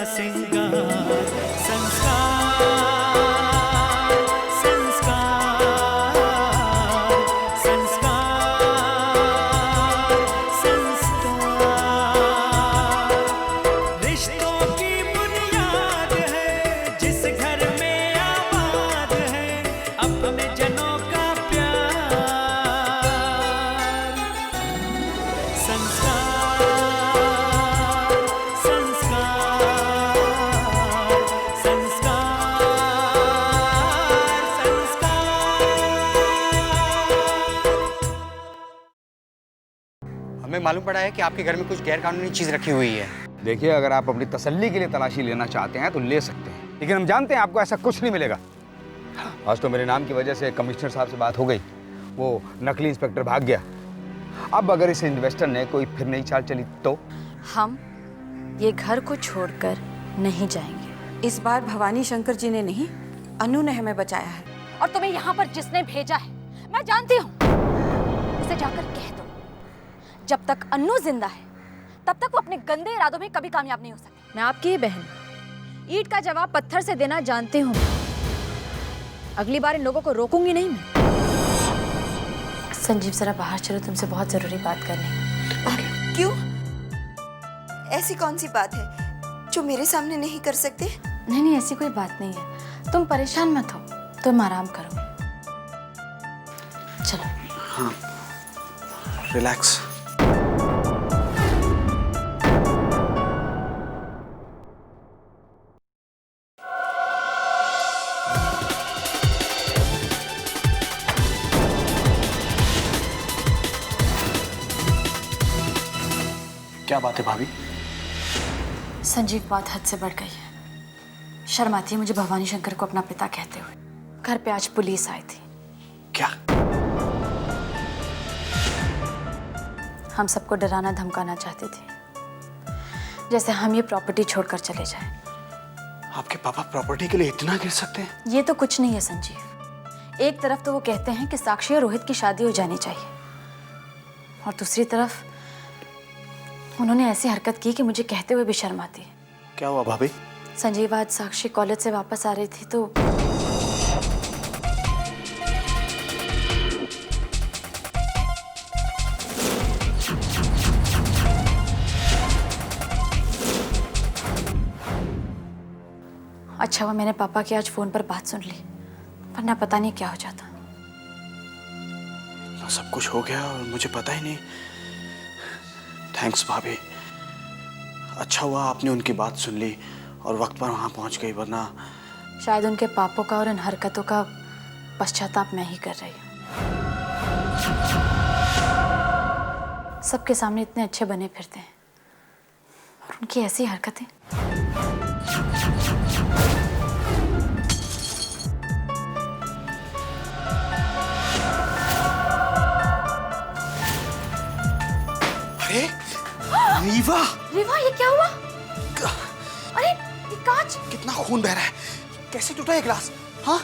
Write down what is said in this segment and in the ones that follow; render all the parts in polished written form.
सिंगार। संस्कार, संस्कार, संस्कार, संस्कार। रिश्तों की बुनियाद है जिस घर में आबाद है अपने जनों का प्यार। संस्कार, संस्कार, संस्कार, संस्कार। हमें मालूम पड़ा है कि आपके घर में कुछ गैरकानूनी चीज रखी हुई है। देखिए, अगर आप अपनी तसल्ली के लिए तलाशी लेना चाहते हैं तो ले सकते हैं, लेकिन हम जानते हैं आपको ऐसा कुछ नहीं मिलेगा। आज तो मेरे नाम की वजह से कमिश्नर साहब से बात हो गई, वो नकली इंस्पेक्टर भाग गया। अब अगर इस इन्वेस्टर ने कोई फिर नई चाल चली तो हम ये घर को छोड़कर नहीं जाएंगे। इस बार भवानी शंकर जी ने नहीं, अनु ने हमें बचाया है। और तुम्हें यहाँ पर जिसने भेजा है मैं जानती हूँ। उसे जाकर कह दो जब तक अन्नू जिंदा है तब तक वो अपने गंदे इरादों में कभी कामयाब नहीं हो सकती। मैं आपकी ही बहन, ईंट का जवाब पत्थर से देना जानती हूँ। अगली बार इन लोगों को रोकूंगी नहीं मैं। संजीव जरा बाहर चलो, तुमसे बहुत जरूरी बात करनी है। क्यों? ऐसी कौन सी बात है जो मेरे सामने नहीं कर सकते? नहीं नहीं, ऐसी कोई बात नहीं है, तुम परेशान मत हो, तुम आराम करो। चलो। हाँ, रिलैक्स। क्या बात है भाभी? संजीव, बात हद से बढ़ गई है। शर्म आती है मुझे भवानी शंकर को अपना पिता कहते हुए। घर पे आज पुलिस आई थी। क्या? हम सबको डराना धमकाना चाहती थी, जैसे हम ये प्रॉपर्टी छोड़कर चले जाएं। आपके पापा प्रॉपर्टी के लिए इतना गिर सकते हैं? ये तो कुछ नहीं है संजीव। एक तरफ तो वो कहते हैं कि साक्षी और रोहित की शादी हो जानी चाहिए, और दूसरी तरफ उन्होंने ऐसी हरकत की कि मुझे कहते हुए भी शर्म आती है। क्या हुआ भाभी? संजीव, आज साक्षी कॉलेज से वापस आ रही थी तो अच्छा हुआ मैंने पापा की आज फोन पर बात सुन ली, वरना पता नहीं क्या हो जाता। तो सब कुछ हो गया और मुझे पता ही नहीं। थैंक्स भाभी, अच्छा हुआ आपने उनकी बात सुन ली और वक्त पर वहां पहुंच गई, वरना शायद उनके पापों का और इन हरकतों का पश्चाताप मैं ही कर रही हूँ। सबके सामने इतने अच्छे बने फिरते हैं और उनकी ऐसी हरकतें। अरे रीवा! रीवा, ये क्या हुआ? अरे ये कांच! कितना खून बह रहा है, कैसे टूटा ये ग्लास? हाँ,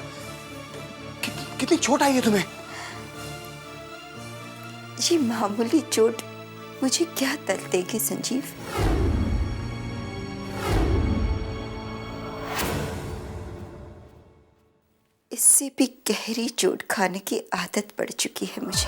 कितनी चोट आई है तुम्हें? ये मामूली चोट मुझे क्या दर्द देगी संजीव? इससे भी गहरी चोट खाने की आदत पड़ चुकी है मुझे।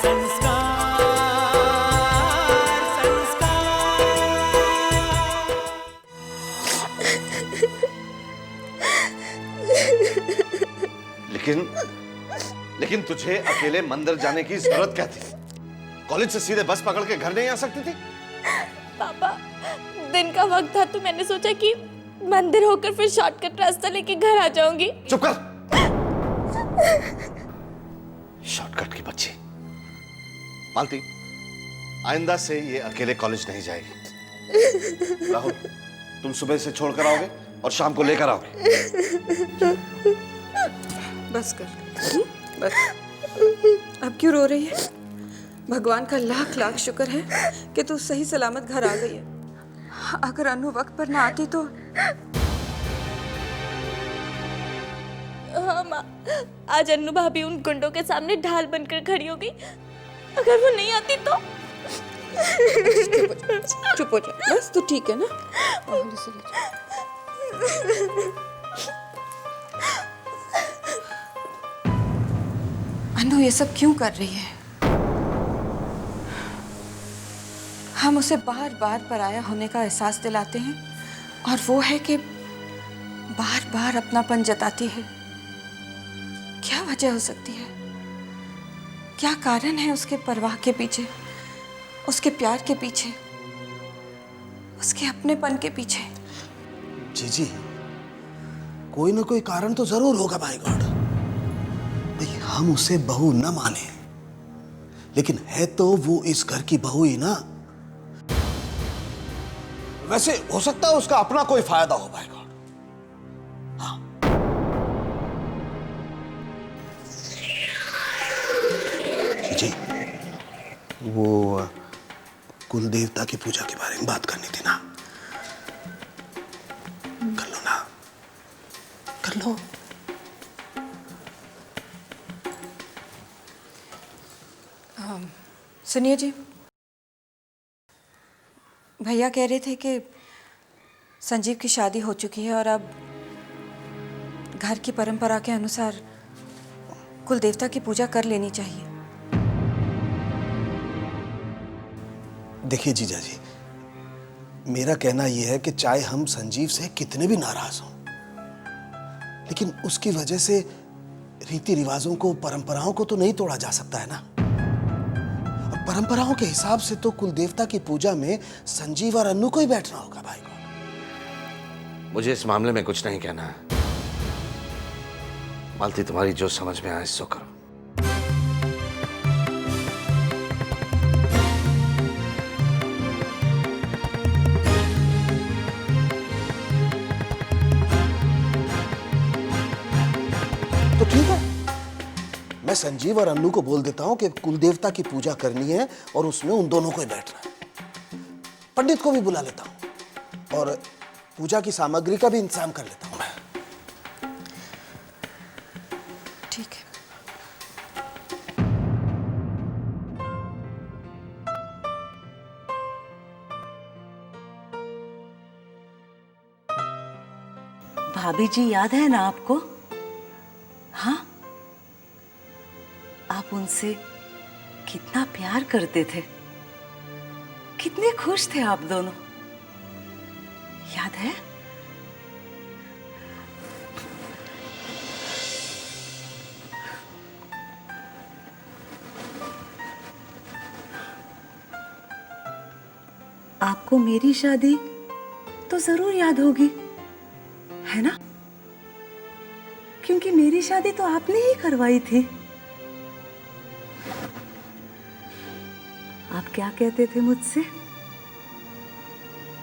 संस्कार संस्कार। लेकिन तुझे अकेले मंदिर जाने की जरूरत क्या थी? कॉलेज से सीधे बस पकड़ के घर नहीं आ सकती थी? पापा, दिन का वक्त था तो मैंने सोचा कि मंदिर होकर फिर शॉर्टकट रास्ता लेके घर आ जाऊंगी। चुप कर। शॉर्टकट की बच्ची। मालती, आइंदा से ये अकेले कॉलेज नहीं जाएगी। राहुल, तुम सुबह से छोड़कर आओगे और शाम को लेकर आओगे। बस कर, बस। अब क्यों रो रही है? भगवान का लाख लाख शुक्र है कि तू सही सलामत घर आ गई है। अगर अनु वक्त पर ना आती तो। हाँ माँ, आज अन्नू भाभी उन गुंडों के सामने ढाल बनकर खड़ी हो गई। अगर वो नहीं आती तो। चुप हो जा, बस तू ठीक है ना? अनु ये सब क्यों कर रही है? हम उसे बार बार पराया होने का एहसास दिलाते हैं और वो है कि बार बार अपनापन जताती है। क्या वजह हो सकती है? क्या कारण है उसके परवाह के पीछे, उसके प्यार के पीछे, उसके अपनेपन के पीछे? जी, कोई ना कोई कारण तो जरूर होगा माय गॉड। भाई हम उसे बहू न माने, लेकिन है तो वो इस घर की बहू ही ना। वैसे हो सकता है उसका अपना कोई फायदा हो माय गॉड। हाँ, जी, वो कुल देवता की पूजा के बारे में बात करनी थी ना। कर लो ना, कर लो। सुनिए जी, भैया कह रहे थे कि संजीव की शादी हो चुकी है और अब घर की परंपरा के अनुसार कुल देवता की पूजा कर लेनी चाहिए। देखिए जीजा जी, मेरा कहना यह है कि चाहे हम संजीव से कितने भी नाराज हों, लेकिन उसकी वजह से रीति रिवाजों को, परंपराओं को तो नहीं तोड़ा जा सकता है ना। और परंपराओं के हिसाब से तो कुल देवता की पूजा में संजीव और अन्नू को ही बैठना होगा भाई को। मुझे इस मामले में कुछ नहीं कहना है। मालती, तुम्हारी जो समझ में आए सो करो। तो ठीक है, मैं संजीव और अन्नू को बोल देता हूं कि कुल देवता की पूजा करनी है और उसमें उन दोनों को ही बैठना है। पंडित को भी बुला लेता हूं और पूजा की सामग्री का भी इंतजाम कर लेता हूं मैं। ठीक है। भाभी जी याद है ना आपको? हाँ, आप उनसे कितना प्यार करते थे, कितने खुश थे आप दोनों, याद है? आपको मेरी शादी तो जरूर याद होगी, है ना? क्योंकि मेरी शादी तो आपने ही करवाई थी। आप क्या कहते थे मुझसे?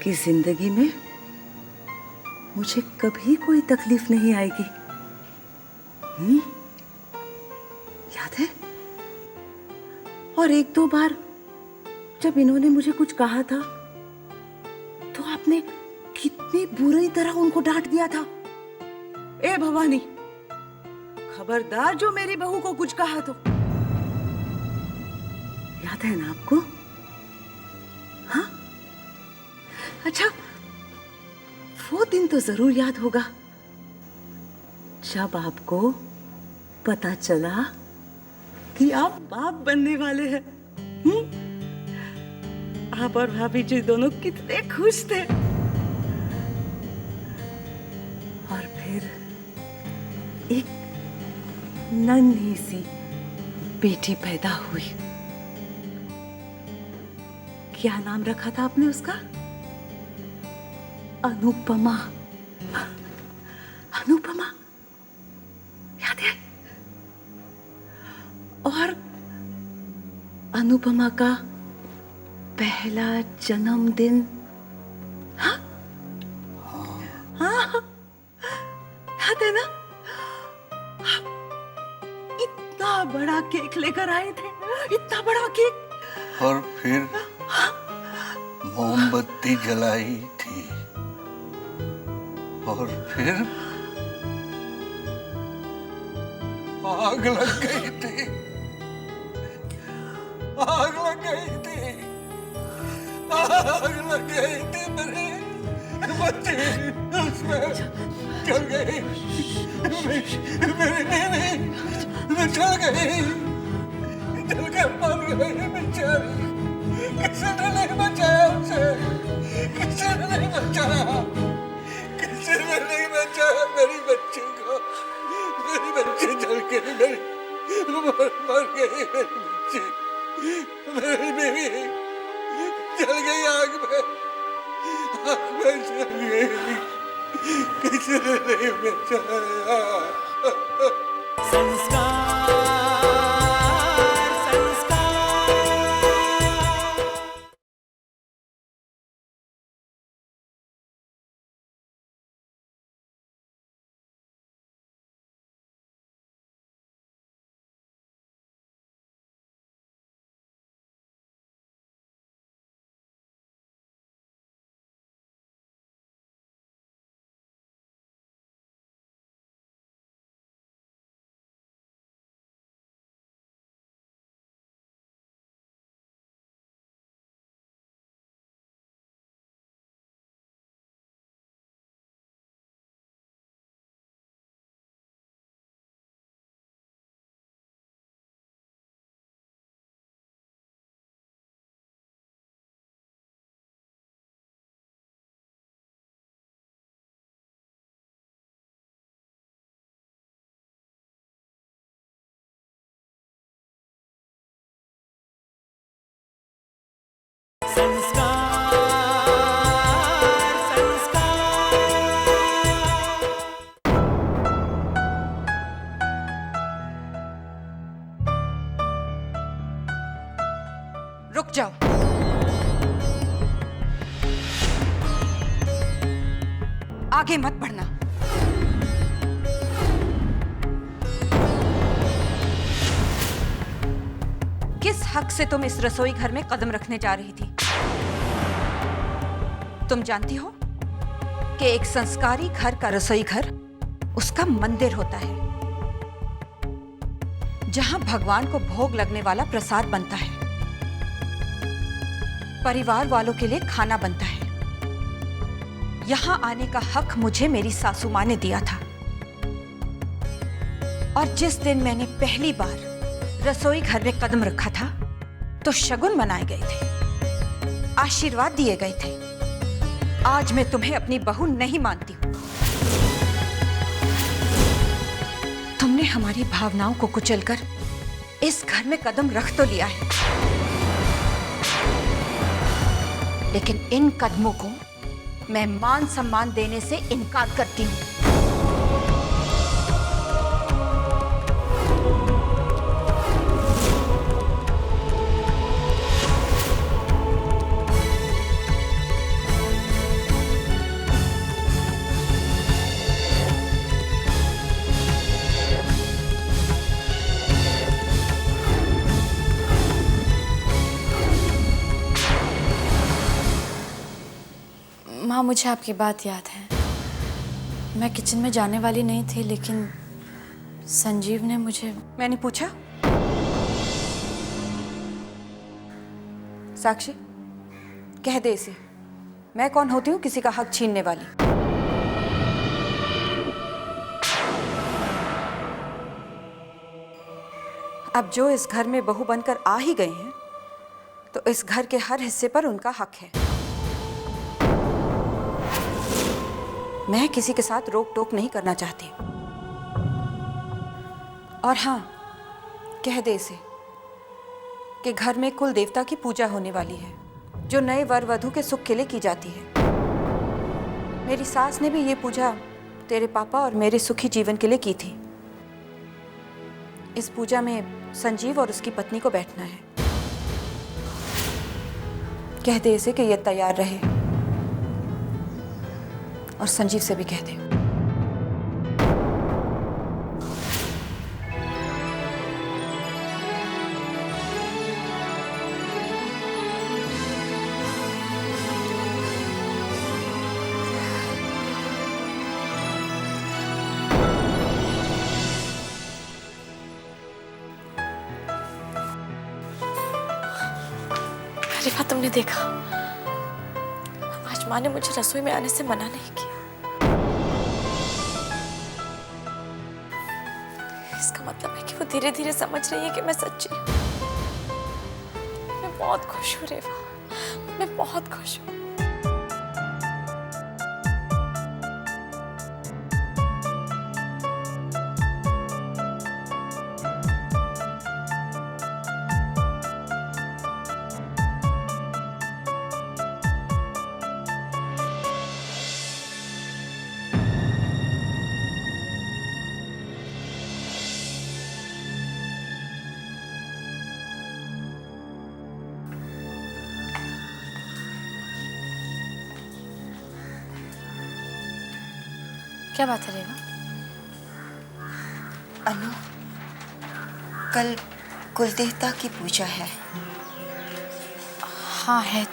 कि जिंदगी में मुझे कभी कोई तकलीफ नहीं आएगी। याद है? और एक दो बार जब इन्होंने मुझे कुछ कहा था तो आपने कितनी बुरी तरह उनको डांट दिया था। ए भवानी, खबरदार जो मेरी बहू को कुछ कहा तो। याद है ना आपको? हाँ, अच्छा, वो दिन तो जरूर याद होगा जब आपको पता चला कि आप बाप बनने वाले हैं। आप और भाभी जी दोनों कितने खुश थे। और फिर एक नन्ही सी बेटी पैदा हुई। क्या नाम रखा था आपने उसका? अनुपमा। अनुपमा, याद है? और अनुपमा का पहला जन्मदिन, हाँ हाँ, याद है ना? इतना बड़ा केक लेकर आए थे, इतना बड़ा केक। और फिर मोमबत्ती जलाई थी, और फिर आग लग गई थी। आग लग गई थी। आग लग गई थी। मेरे बच्चे उसमें जल गई। मेरी नहीं, मैं जल गई, जलकर मर गई बेचारी। किसी ने नहीं बचाया उसे, किसी ने नहीं बचाया, किसी ने नहीं बचाया मेरी बच्ची को। मेरी बच्ची जल गई, मेरी मर गई मेरी बच्ची। मेरी बीवी जल गई आग में जल गई। किसी ने नहीं बचाया। संस्कार संस्कार। रुक जाओ। आगे मत बढ़ना। किस हक से तुम इस रसोई घर में कदम रखने जा रही थी? तुम जानती हो कि एक संस्कारी घर का रसोई घर उसका मंदिर होता है, जहां भगवान को भोग लगने वाला प्रसाद बनता है, परिवार वालों के लिए खाना बनता है। यहां आने का हक मुझे मेरी सासू मां ने दिया था। और जिस दिन मैंने पहली बार रसोई घर में कदम रखा था तो शगुन मनाए गए थे, आशीर्वाद दिए गए थे। आज मैं तुम्हें अपनी बहू नहीं मानती हूं। तुमने हमारी भावनाओं को कुचलकर इस घर में कदम रख तो लिया है, लेकिन इन कदमों को मैं मान सम्मान देने से इनकार करती हूं। माँ, मुझे आपकी बात याद है। मैं किचन में जाने वाली नहीं थी, लेकिन संजीव ने मुझे। मैंने पूछा, साक्षी कह दे इसे, मैं कौन होती हूँ किसी का हक छीनने वाली? अब जो इस घर में बहू बनकर आ ही गए हैं तो इस घर के हर हिस्से पर उनका हक है। मैं किसी के साथ रोक टोक नहीं करना चाहती। और हाँ, कह दे इसे कि घर में कुल देवता की पूजा होने वाली है, जो नए वर वधू के सुख के लिए की जाती है। मेरी सास ने भी ये पूजा तेरे पापा और मेरे सुखी जीवन के लिए की थी। इस पूजा में संजीव और उसकी पत्नी को बैठना है। कह दे इसे कि ये तैयार रहे, और संजीव से भी कह दे। रिवा, तुमने देखा, आज माँ ने मुझे रसोई में आने से मना नहीं किया। इसका मतलब है कि वो धीरे धीरे समझ रही है कि मैं सच्ची हूँ। मैं बहुत खुश हूँ रेवा, मैं बहुत खुश हूँ। क्या बात है रेवा? अनु, कल कुलदेवता की पूजा है। हाँ है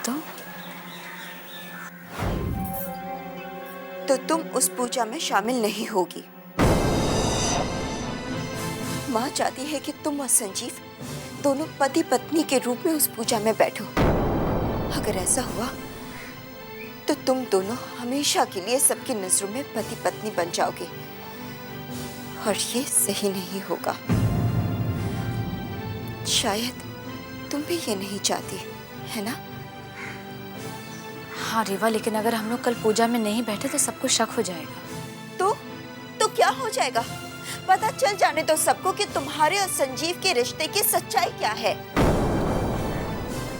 तो तुम उस पूजा में शामिल नहीं होगी। माँ चाहती है कि तुम और संजीव दोनों पति पत्नी के रूप में उस पूजा में बैठो। अगर ऐसा हुआ तो तुम दोनों हमेशा के लिए सबकी नजरों में पति पत्नी बन जाओगे, और ये सही नहीं होगा। शायद तुम भी ये नहीं चाहती, है ना? हाँ रेवा, लेकिन अगर हम लोग कल पूजा में नहीं बैठे तो सबको शक हो जाएगा। तो क्या हो जाएगा? पता चल जाने दो सबको कि तुम्हारे और संजीव के रिश्ते की सच्चाई क्या है।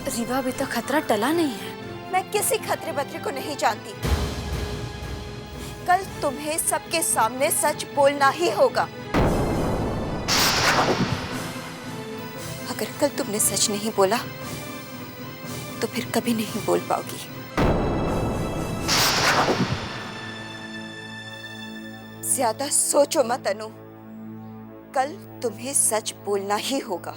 रीवा, अभी तक खतरा टला नहीं है। मैं किसी खतरे बतरे को नहीं जानती। कल तुम्हें सबके सामने सच बोलना ही होगा। अगर कल तुमने सच नहीं बोला तो फिर कभी नहीं बोल पाओगी। ज्यादा सोचो मत अनु, कल तुम्हें सच बोलना ही होगा।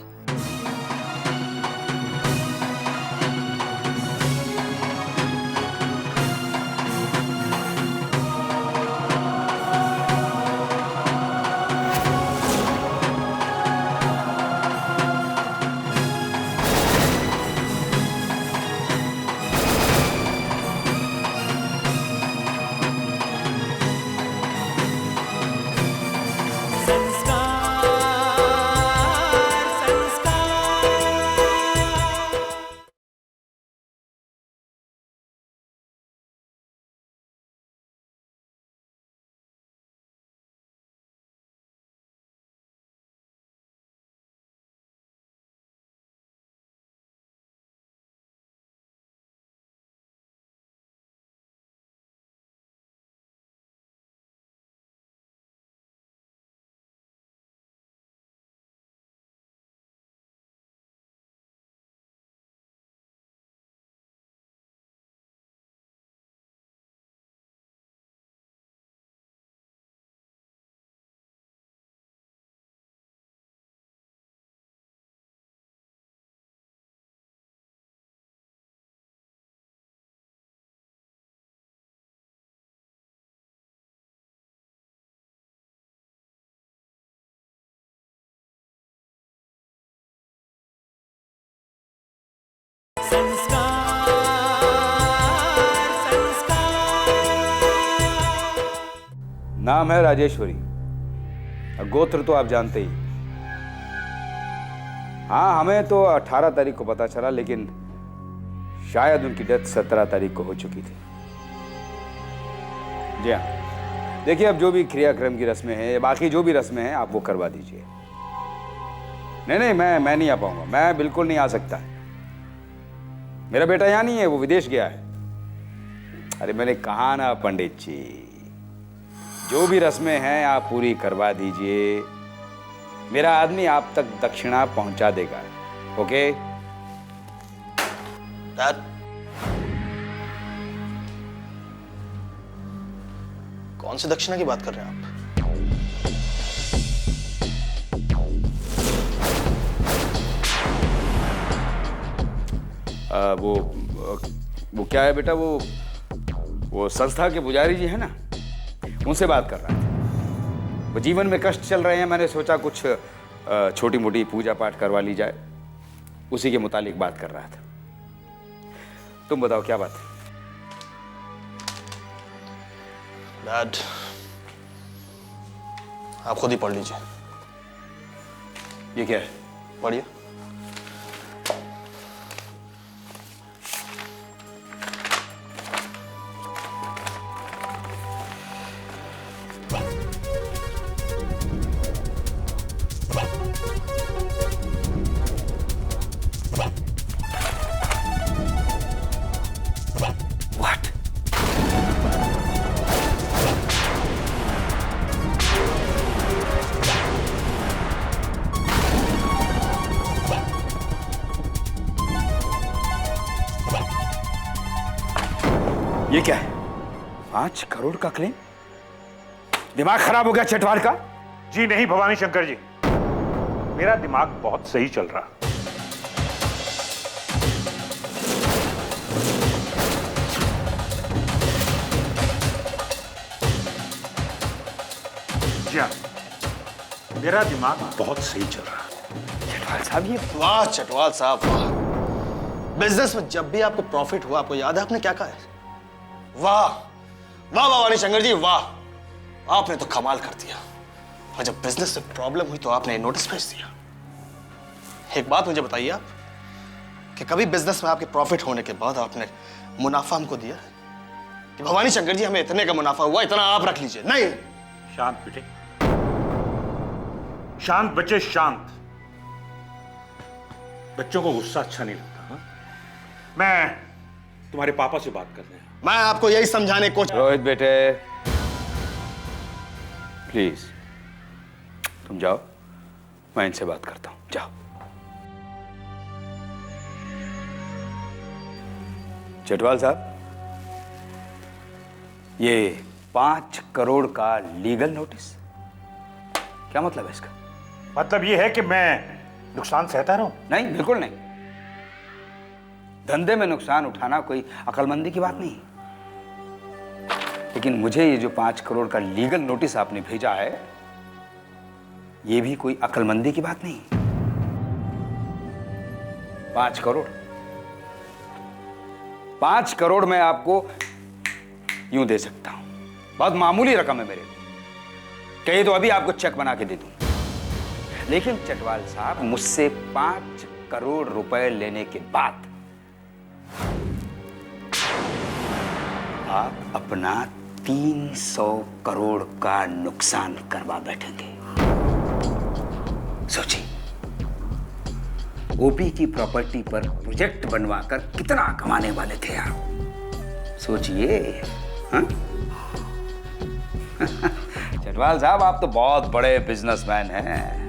नाम है राजेश्वरी, और गोत्र तो आप जानते ही। हाँ, हमें तो 18 तारीख को पता चला, लेकिन शायद उनकी डेथ 17 तारीख को हो चुकी थी। जी हाँ, देखिए अब जो भी क्रियाक्रम की रस्में हैं, बाकी जो भी रस्में हैं, आप वो करवा दीजिए। नहीं, मैं नहीं आ पाऊंगा, मैं बिल्कुल नहीं आ सकता। मेरा बेटा यहाँ नहीं है, वो विदेश गया है। अरे मैंने कहा ना पंडित जी, जो भी रस्में हैं आप पूरी करवा दीजिए। मेरा आदमी आप तक दक्षिणा पहुंचा देगा। ओके डैड, कौन सी दक्षिणा की बात कर रहे हैं आप? वो क्या है बेटा, वो संस्था के पुजारी जी है ना, उनसे बात कर रहा था। वो जीवन में कष्ट चल रहे हैं, मैंने सोचा कुछ छोटी मोटी पूजा पाठ करवा ली जाए, उसी के मुतालिक बात कर रहा था। तुम बताओ क्या बात है? डैड, आप खुद ही पढ़ लीजिए। ये क्या है? पढ़िए। ये क्या है? 5 करोड़ का क्लेम? दिमाग खराब हो गया चटवाल का? जी नहीं भवानी शंकर जी, मेरा दिमाग बहुत सही चल रहा। जी हाँ, मेरा दिमाग बहुत सही चल रहा। चटवाल साहब ये वाह चटवाल साहब वाह। बिजनेस में जब भी आपको प्रॉफिट हुआ, आपको याद है आपने क्या कहा है? वाह वाह भवानी शंकर जी वाह, आपने तो कमाल कर दिया। और जब बिजनेस में प्रॉब्लम हुई तो आपने नोटिस भेज दिया। एक बात मुझे बताइए आप, कि कभी बिजनेस में आपके प्रॉफिट होने के बाद आपने मुनाफा हमको दिया कि भवानी शंकर जी हमें इतने का मुनाफा हुआ, इतना आप रख लीजिए? नहीं। शांत बेटे, शांत बच्चे शांत। बच्चों को गुस्सा अच्छा नहीं लगता। हा? मैं तुम्हारे पापा से बात कर रहा हूं। मैं आपको यही समझाने को। रोहित बेटे प्लीज तुम जाओ, मैं इनसे बात करता हूं। जाओ। चटवाल साहब, ये 5 करोड़ का लीगल नोटिस, क्या मतलब है इसका? मतलब ये है कि मैं नुकसान सहता रहूं? नहीं, बिल्कुल नहीं। धंधे में नुकसान उठाना कोई अक्लमंदी की बात नहीं, लेकिन मुझे ये जो 5 करोड़ का लीगल नोटिस आपने भेजा है, ये भी कोई अक्लमंदी की बात नहीं। 5 करोड़ 5 करोड़ मैं आपको यूं दे सकता हूं, बहुत मामूली रकम है मेरे लिए। कहिए तो अभी आपको चेक बना के दे दूं। लेकिन चटवाल साहब, मुझसे 5 करोड़ रुपए लेने के बाद आप अपना 300 करोड़ का नुकसान करवा बैठेंगे। सोचिए, ओपी की प्रॉपर्टी पर प्रोजेक्ट बनवाकर कितना कमाने वाले थे आप, सोचिए। हाँ? चटवाल साहब, आप तो बहुत बड़े बिजनेसमैन हैं।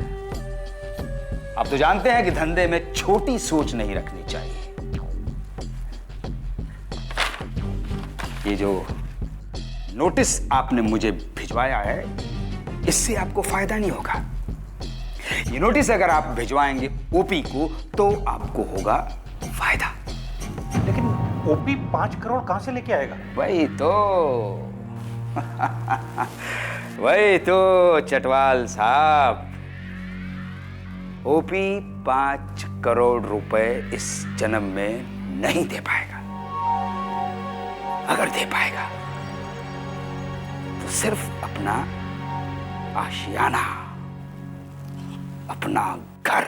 आप तो जानते हैं कि धंधे में छोटी सोच नहीं रखनी चाहिए। ये जो नोटिस आपने मुझे भिजवाया है, इससे आपको फायदा नहीं होगा। ये नोटिस अगर आप भिजवाएंगे ओपी को, तो आपको होगा फायदा। लेकिन ओपी 5 करोड़ कहां से लेके आएगा? वही तो वही तो चटवाल साहब, ओपी 5 करोड़ रुपए इस जन्म में नहीं दे पाएगा। अगर दे पाएगा तो सिर्फ अपना आशियाना, अपना घर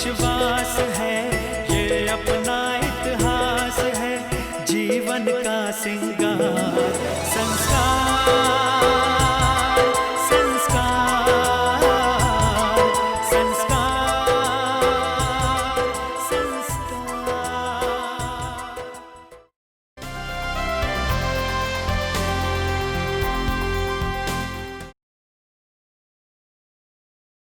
विश्वास